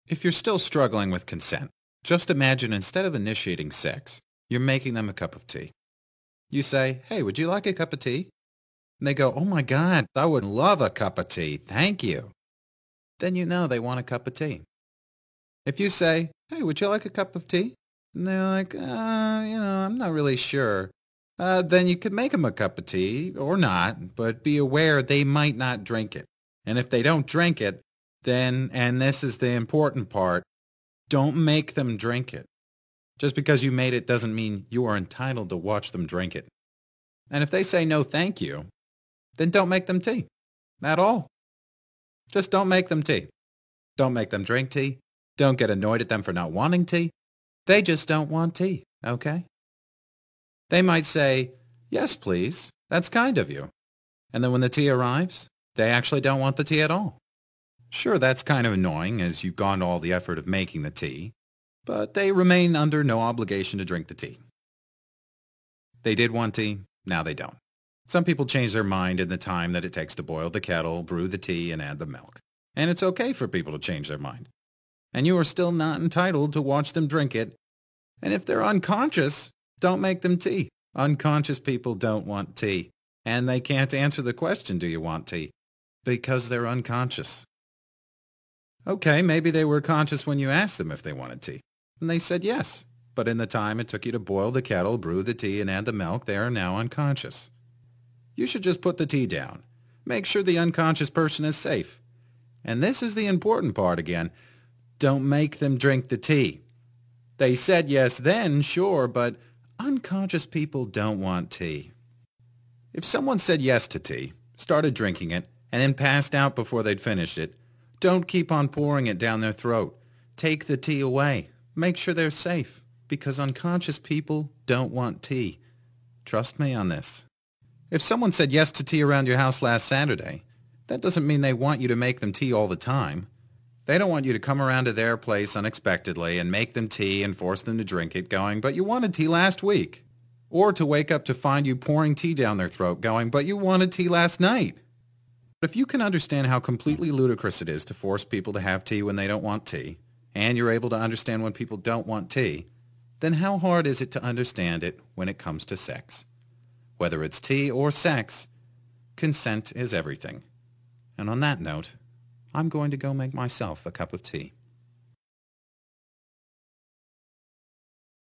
If you're still struggling with consent, just imagine instead of initiating sex, you're making them a cup of tea. You say, "Hey, would you like a cup of tea?" And they go, "Oh my God, I would love a cup of tea. Thank you." Then you know they want a cup of tea. If you say, "Hey, would you like a cup of tea?" And they're like, I'm not really sure. Then you could make them a cup of tea or not, but be aware they might not drink it. And if they don't drink it, then, and this is the important part, don't make them drink it. Just because you made it doesn't mean you are entitled to watch them drink it. And if they say no thank you, then don't make them tea. At all. Just don't make them tea. Don't make them drink tea. Don't get annoyed at them for not wanting tea. They just don't want tea, okay? They might say, "Yes, please. That's kind of you." And then when the tea arrives, they actually don't want the tea at all. Sure, that's kind of annoying as you've gone to all the effort of making the tea, but they remain under no obligation to drink the tea. They did want tea, now they don't. Some people change their mind in the time that it takes to boil the kettle, brew the tea, and add the milk. And it's okay for people to change their mind. And you are still not entitled to watch them drink it. And if they're unconscious, don't make them tea. Unconscious people don't want tea. And they can't answer the question, "Do you want tea?" because they're unconscious. Okay, maybe they were conscious when you asked them if they wanted tea. And they said yes. But in the time it took you to boil the kettle, brew the tea, and add the milk, they are now unconscious. You should just put the tea down. Make sure the unconscious person is safe. And this is the important part again. Don't make them drink the tea. They said yes then, sure, but unconscious people don't want tea. If someone said yes to tea, started drinking it, and then passed out before they'd finished it, don't keep on pouring it down their throat. Take the tea away. Make sure they're safe, because unconscious people don't want tea. Trust me on this. If someone said yes to tea around your house last Saturday, that doesn't mean they want you to make them tea all the time. They don't want you to come around to their place unexpectedly and make them tea and force them to drink it going, "But you wanted tea last week." Or to wake up to find you pouring tea down their throat going, "But you wanted tea last night." But if you can understand how completely ludicrous it is to force people to have tea when they don't want tea, and you're able to understand when people don't want tea, then how hard is it to understand it when it comes to sex? Whether it's tea or sex, consent is everything. And on that note, I'm going to go make myself a cup of tea.